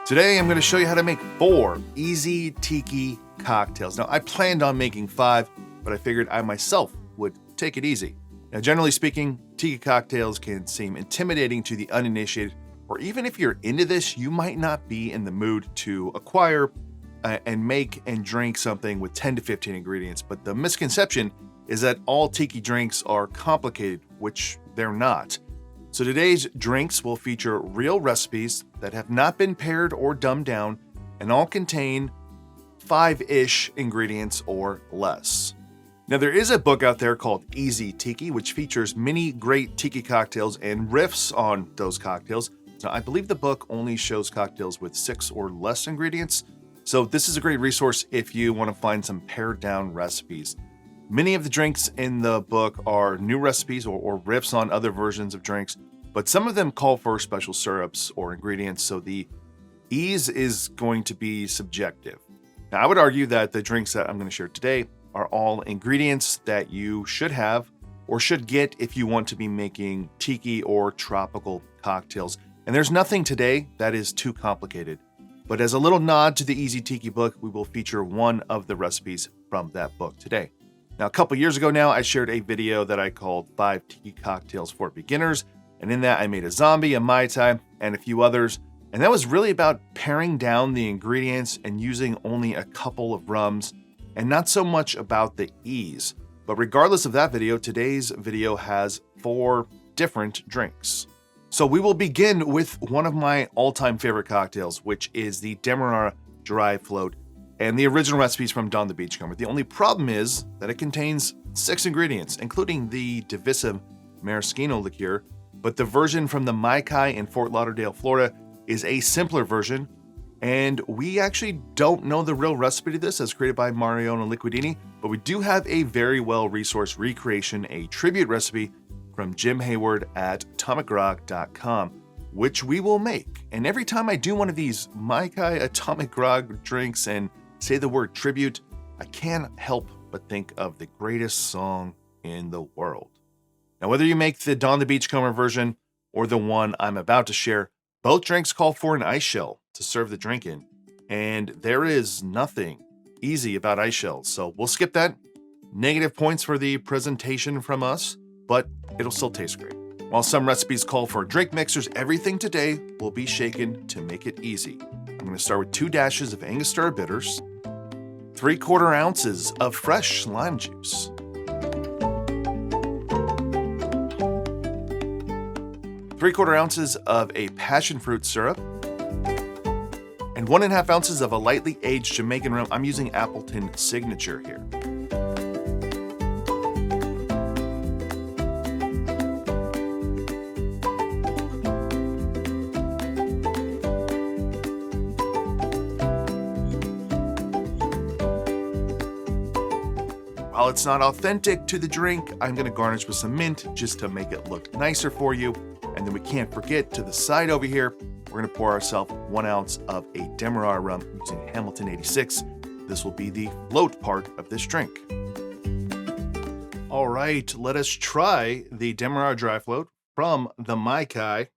Today, I'm going to show you how to make 4 easy tiki cocktails. Now, I planned on making 5, but I figured I myself would take it easy. Now, generally speaking, tiki cocktails can seem intimidating to the uninitiated, or even if you're into this, you might not be in the mood to acquire and make and drink something with 10 to 15 ingredients. But the misconception is that all tiki drinks are complicated, which they're not. So today's drinks will feature real recipes that have not been paired or dumbed down and all contain 5-ish ingredients or less. Now there is a book out there called Easy Tiki, which features many great tiki cocktails and riffs on those cocktails. Now I believe the book only shows cocktails with 6 or less ingredients. So this is a great resource if you want to find some pared down recipes. Many of the drinks in the book are new recipes or riffs on other versions of drinks, but some of them call for special syrups or ingredients, so the ease is going to be subjective. Now, I would argue that the drinks that I'm going to share today are all ingredients that you should have or should get if you want to be making tiki or tropical cocktails. And there's nothing today that is too complicated. But as a little nod to the Easy Tiki book, we will feature one of the recipes from that book today. Now, a couple years ago now, I shared a video that I called 5 Tiki Cocktails for Beginners. And in that, I made a zombie, a Mai Tai, and a few others. And that was really about paring down the ingredients and using only a couple of rums, and not so much about the ease. But regardless of that video, today's video has 4 different drinks. So we will begin with one of my all-time favorite cocktails, which is the Demerara Dry Float. And the original recipe is from Don the Beachcomber. The only problem is that it contains 6 ingredients, including the divisive maraschino liqueur, but the version from the Mai Tai in Fort Lauderdale, Florida is a simpler version, and we actually don't know the real recipe to this as created by Mariano Liquidini, but we do have a very well-resourced recreation, a tribute recipe from Jim Hayward at atomicgrog.com, which we will make. And every time I do one of these Mai Tai Atomic Grog drinks and say the word tribute, I can't help but think of the greatest song in the world. Now, whether you make the Don the Beachcomber version or the one I'm about to share, both drinks call for an ice shell to serve the drink in. And there is nothing easy about ice shells, so we'll skip that. Negative points for the presentation from us, but it'll still taste great. While some recipes call for drink mixers, everything today will be shaken to make it easy. I'm going to start with 2 dashes of Angostura bitters, 3/4 ounces of fresh lime juice, 3/4 ounces of a passion fruit syrup, and 1.5 ounces of a lightly aged Jamaican rum. I'm using Appleton Signature here. While it's not authentic to the drink, I'm going to garnish with some mint just to make it look nicer for you. And then we can't forget, to the side over here, we're going to pour ourselves 1 ounce of a Demerara rum using Hamilton 86. This will be the float part of this drink. All right, let us try the Demerara Dry Float from the Mai Tai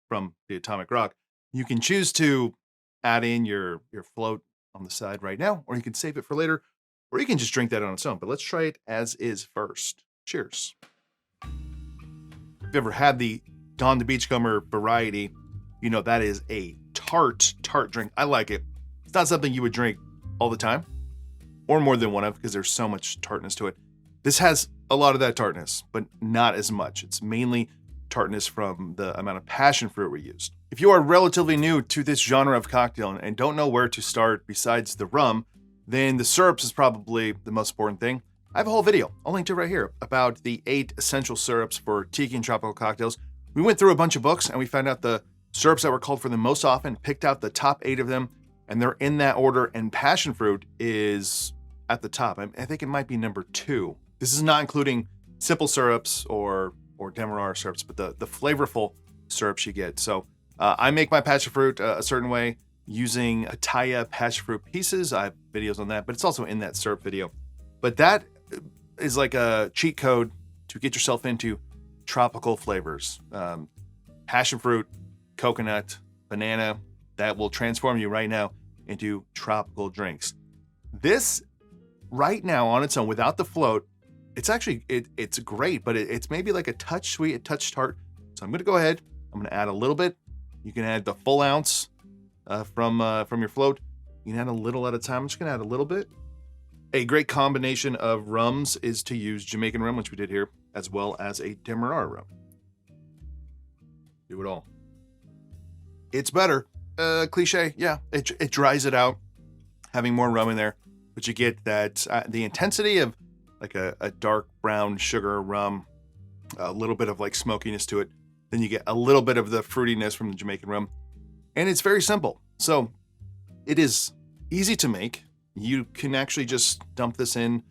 from the Atomic Grog. You can choose to add in your float on the side right now, or you can save it for later, or you can just drink that on its own. But let's try it as is first. Cheers. If you've ever had the Don the Beachcomber variety, you know that is a tart drink. I like it. It's not something you would drink all the time, or more than one of, because there's so much tartness to it. This has a lot of that tartness, but not as much. It's mainly tartness from the amount of passion fruit we used. If you are relatively new to this genre of cocktail and don't know where to start besides the rum, then the syrups is probably the most important thing. I have a whole video, I'll link to it right here, about the 8 essential syrups for tiki and tropical cocktails. We went through a bunch of books and we found out the syrups that were called for the most often, picked out the top 8 of them, and they're in that order, and passion fruit is at the top. I think it might be number 2. This is not including simple syrups or Demerara syrups, but the flavorful syrups you get. So I make my passion fruit a certain way using Ataya passion fruit pieces. I have videos on that, but it's also in that syrup video. But that is like a cheat code to get yourself into tropical flavors. Passion fruit, coconut, banana, that will transform you right now into tropical drinks. This right now on its own, without the float, it's actually, it's great, but it's maybe like a touch sweet, a touch tart. So I'm going to go ahead. I'm going to add a little bit. You can add the full ounce from your float. You can add a little at a time. I'm just going to add a little bit. A great combination of rums is to use Jamaican rum, which we did here, as well as a Demerara rum. Do it all. It's better. Cliche, yeah. It dries it out, having more rum in there. But you get that the intensity of like a dark brown sugar rum, a little bit of like smokiness to it. Then you get a little bit of the fruitiness from the Jamaican rum. And it's very simple. So it is easy to make. You can actually just dump this in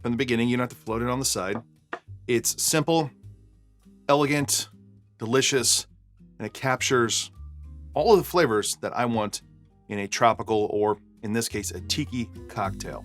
from the beginning. You don't have to float it on the side. It's simple, elegant, delicious, and it captures all of the flavors that I want in a tropical, or in this case, a tiki cocktail.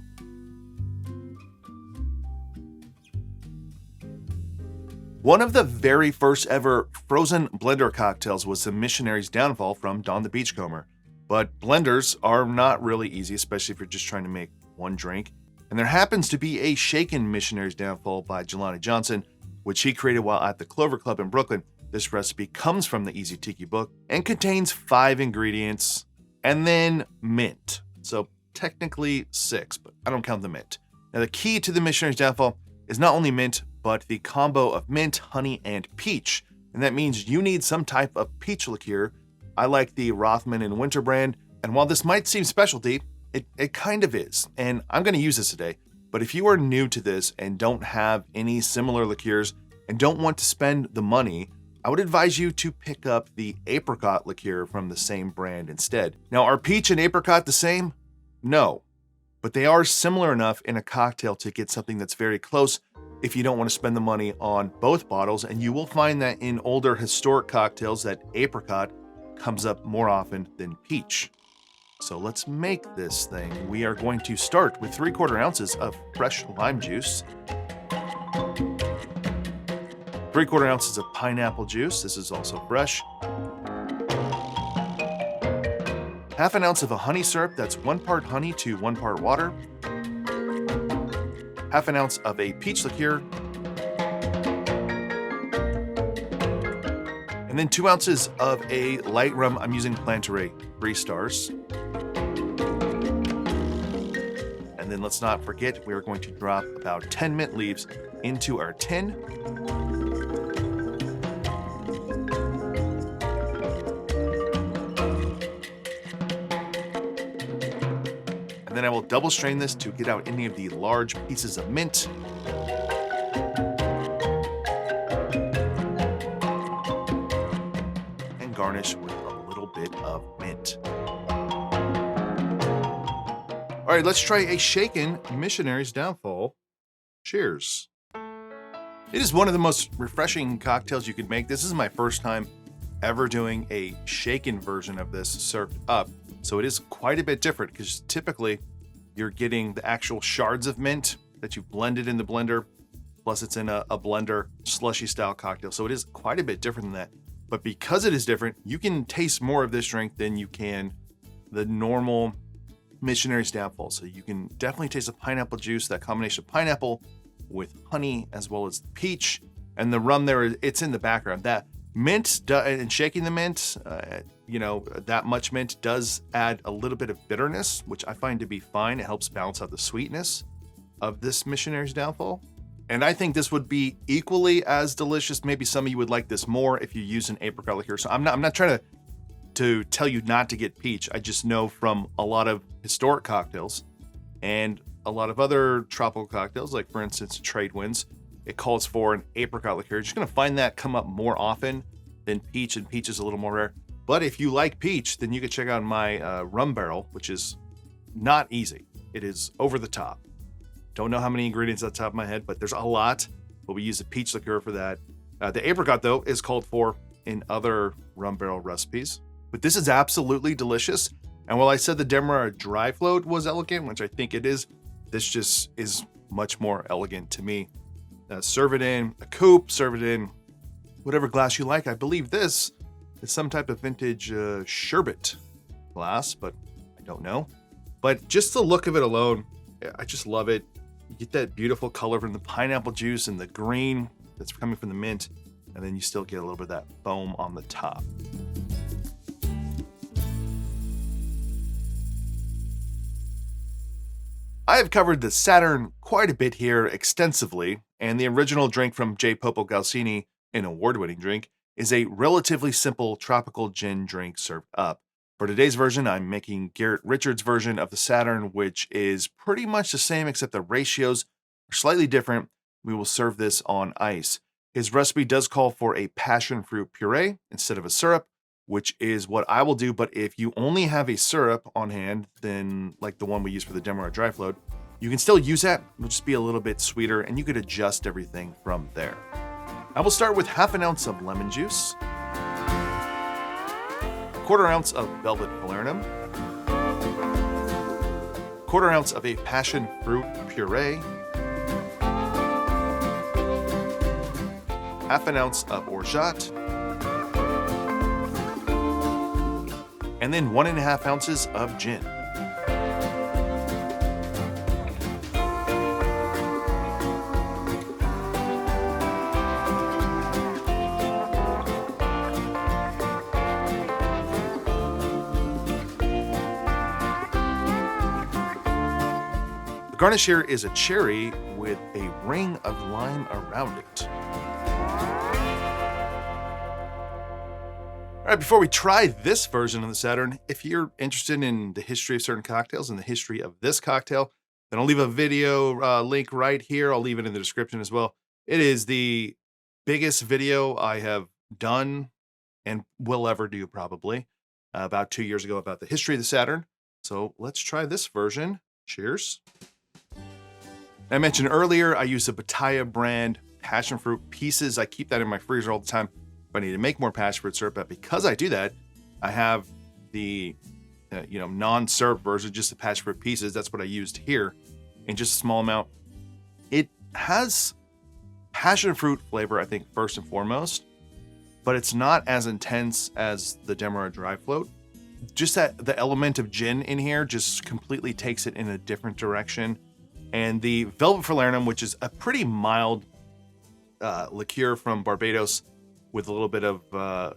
One of the very first ever frozen blender cocktails was the Missionary's Downfall from Don the Beachcomber. But blenders are not really easy, especially if you're just trying to make one drink. And there happens to be a shaken Missionary's Downfall by Jelani Johnson, which he created while at the Clover Club in Brooklyn. This recipe comes from the Easy Tiki book and contains 5 ingredients and then mint. So technically 6, but I don't count the mint. Now the key to the Missionary's Downfall is not only mint, but the combo of mint, honey, and peach. And that means you need some type of peach liqueur. I like the Rothman and Winter brand, and while this might seem specialty, it kind of is, and I'm going to use this today. But if you are new to this and don't have any similar liqueurs and don't want to spend the money, I would advise you to pick up the apricot liqueur from the same brand instead. Now, are peach and apricot the same? No, but they are similar enough in a cocktail to get something that's very close if you don't want to spend the money on both bottles. And you will find that in older historic cocktails that apricot comes up more often than peach. So let's make this thing. We are going to start with 3/4 ounces of fresh lime juice, 3/4 ounces of pineapple juice. This is also fresh. 1/2 ounce of a honey syrup. That's 1 part honey to 1 part water. 1/2 ounce of a peach liqueur. And then 2 ounces of a light rum. I'm using Plantaray 3 stars. And then let's not forget, we are going to drop about 10 mint leaves into our tin. And then I will double strain this to get out any of the large pieces of mint. And garnish with a little bit of mint. All right, let's try a shaken Missionary's Downfall. Cheers. It is one of the most refreshing cocktails you could make. This is my first time ever doing a shaken version of this served up. So it is quite a bit different because typically you're getting the actual shards of mint that you've blended in the blender, plus it's in a blender slushy style cocktail. So it is quite a bit different than that. But because it is different, you can taste more of this drink than you can the normal Missionary's Downfall. So you can definitely taste the pineapple juice, that combination of pineapple with honey as well as the peach, and the rum there, it's in the background. That mint and shaking the mint, that much mint does add a little bit of bitterness, which I find to be fine. It helps balance out the sweetness of this Missionary's Downfall. And I think this would be equally as delicious. Maybe some of you would like this more if you use an apricot liqueur. So I'm not trying to tell you not to get peach. I just know from a lot of historic cocktails and a lot of other tropical cocktails, like for instance, Trade Winds, it calls for an apricot liqueur. You're just going to find that come up more often than peach, and peach is a little more rare. But if you like peach, then you can check out my rum barrel, which is not easy. It is over the top. Don't know how many ingredients at the top of my head, but there's a lot. But we use a peach liqueur for that. The apricot, though, is called for in other rum barrel recipes. But this is absolutely delicious. And while I said the Demerara Dry Float was elegant, which I think it is, this just is much more elegant to me. Serve it in a coupe, serve it in whatever glass you like. I believe this is some type of vintage sherbet glass, but I don't know. But just the look of it alone, I just love it. You get that beautiful color from the pineapple juice and the green that's coming from the mint, and then you still get a little bit of that foam on the top. I have covered the Saturn quite a bit here extensively, and the original drink from J. Popo Galsini, an award-winning drink, is a relatively simple tropical gin drink served up. For today's version, I'm making Garrett Richards' version of the Saturn, which is pretty much the same except the ratios are slightly different. We will serve this on ice. His recipe does call for a passion fruit puree instead of a syrup, which is what I will do. But if you only have a syrup on hand, then like the one we use for the Demerara Dry Float, you can still use that. It'll just be a little bit sweeter, and you could adjust everything from there. I will start with half an ounce of lemon juice, quarter ounce of velvet falernum, quarter ounce of a passion fruit puree, half an ounce of orgeat, and then 1.5 ounces of gin. The garnish here is a cherry with a ring of lime around it. All right, before we try this version of the Saturn, if you're interested in the history of certain cocktails and the history of this cocktail, then I'll leave a video link right here. I'll leave it in the description as well. It is the biggest video I have done and will ever do probably about 2 years ago about the history of the Saturn. So let's try this version. Cheers. I mentioned earlier, I use the Bataya brand passion fruit pieces. I keep that in my freezer all the time if I need to make more passion fruit syrup. But because I do that, I have the non-syrup version, just the passion fruit pieces. That's what I used here in just a small amount. It has passion fruit flavor, I think, first and foremost, but it's not as intense as the Demerara Dry Float. Just that the element of gin in here just completely takes it in a different direction. And the velvet falernum, which is a pretty mild liqueur from Barbados with a little bit of,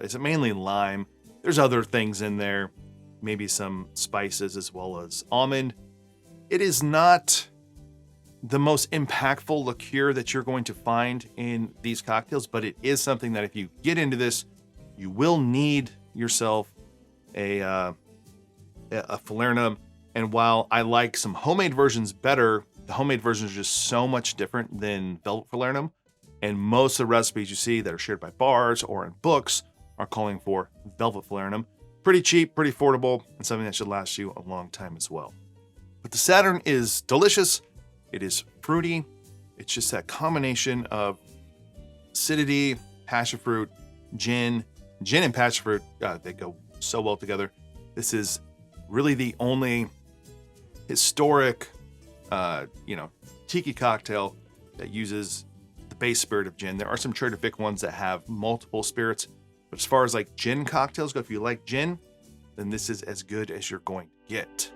is it mainly lime? There's other things in there, maybe some spices as well as almond. It is not the most impactful liqueur that you're going to find in these cocktails, but it is something that if you get into this, you will need yourself a falernum. And while I like some homemade versions better, the homemade versions are just so much different than velvet falernum. And most of the recipes you see that are shared by bars or in books are calling for velvet falernum. Pretty cheap, pretty affordable, and something that should last you a long time as well. But the Saturn is delicious. It is fruity. It's just that combination of acidity, passion fruit, gin and passion fruit. They go so well together. This is really the only historic, tiki cocktail that uses the base spirit of gin. There are some Trader Vic ones that have multiple spirits, but as far as like gin cocktails go, if you like gin, then this is as good as you're going to get.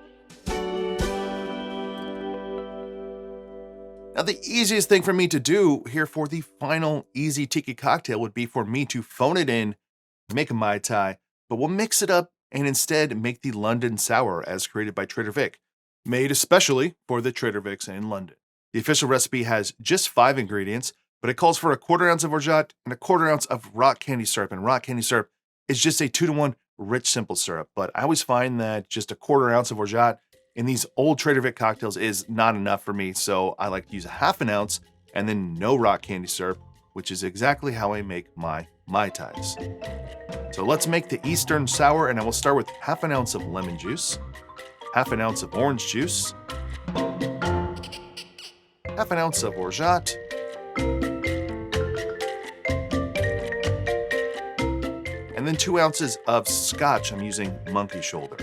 Now, the easiest thing for me to do here for the final easy tiki cocktail would be for me to phone it in, make a Mai Tai, but we'll mix it up and instead make the London Sour as created by Trader Vic, made especially for the Trader Vic's in London. The official recipe has just 5 ingredients, but it calls for a quarter ounce of orgeat and a quarter ounce of rock candy syrup. And rock candy syrup is just a 2-to-1 rich simple syrup. But I always find that just a quarter ounce of orgeat in these old Trader Vic cocktails is not enough for me. So I like to use a half an ounce and then no rock candy syrup, which is exactly how I make my Mai Tais. So let's make the Eastern Sour, and I will start with half an ounce of lemon juice, half an ounce of orange juice, half an ounce of orgeat, and then 2 ounces of scotch. I'm using Monkey Shoulder.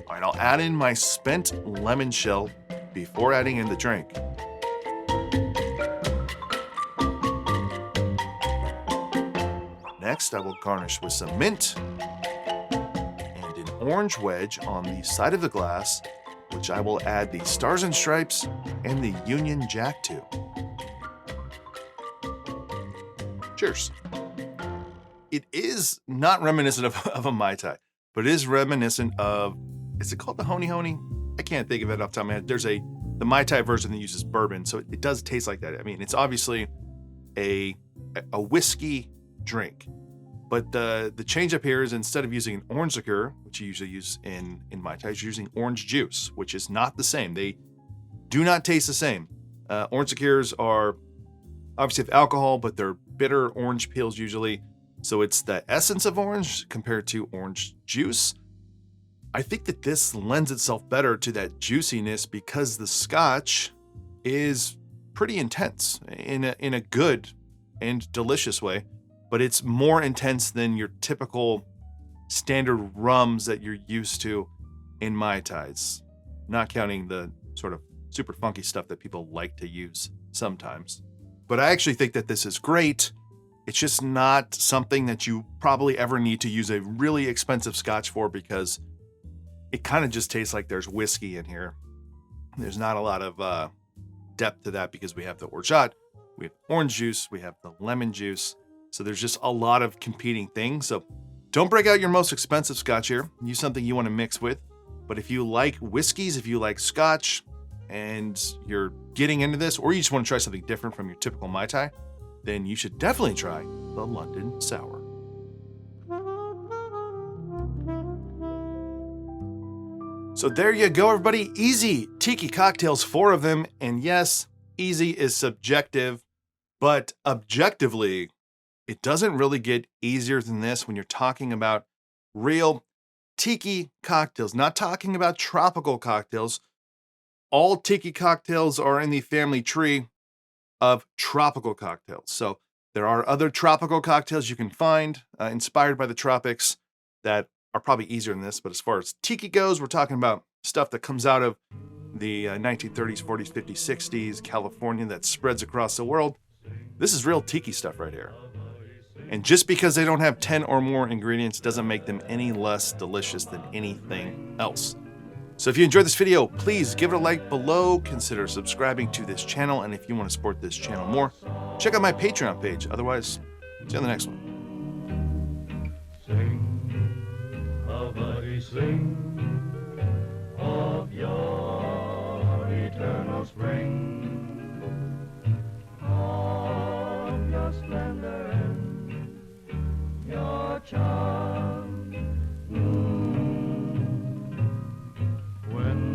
All right, I'll add in my spent lemon shell before adding in the drink. Next, I will garnish with some mint and an orange wedge on the side of the glass, which I will add the Stars and Stripes and the Union Jack to. Cheers. It is not reminiscent of a Mai Tai, but it is reminiscent of, is it called the Honey Honey? I can't think of it off the top of my head. There's the Mai Tai version that uses bourbon, so it does taste like that. I mean, it's obviously a whiskey drink, but the change up here is instead of using an orange liqueur, which you usually use in Mai Tai, you're using orange juice, which is not the same. They do not taste the same. Orange liqueurs are obviously have alcohol, but they're bitter orange peels usually. So it's the essence of orange compared to orange juice. I think that this lends itself better to that juiciness because the Scotch is pretty intense in a good and delicious way, but it's more intense than your typical standard rums that you're used to in Mai Tais, not counting the sort of super funky stuff that people like to use sometimes. But I actually think that this is great. It's just not something that you probably ever need to use a really expensive Scotch for because it kind of just tastes like there's whiskey in here. There's not a lot of depth to that because we have the orgeat, we have orange juice, we have the lemon juice. So there's just a lot of competing things. So don't break out your most expensive Scotch here. Use something you want to mix with. But if you like whiskeys, if you like Scotch, and you're getting into this, or you just want to try something different from your typical Mai Tai, then you should definitely try the London Sour. So there you go, everybody. Easy tiki cocktails, 4 of them. And yes, easy is subjective, but objectively, it doesn't really get easier than this when you're talking about real tiki cocktails, not talking about tropical cocktails. All tiki cocktails are in the family tree of tropical cocktails. So there are other tropical cocktails you can find inspired by the tropics that are probably easier than this. But as far as tiki goes, we're talking about stuff that comes out of the 1930s, 40s, 50s, 60s, California, that spreads across the world. This is real tiki stuff right here. And just because they don't have 10 or more ingredients doesn't make them any less delicious than anything else. So if you enjoyed this video, please give it a like below, consider subscribing to this channel, and if you want to support this channel more, check out my Patreon page. Otherwise, see you on the next one. Sing, a buddy, sing of your eternal spring.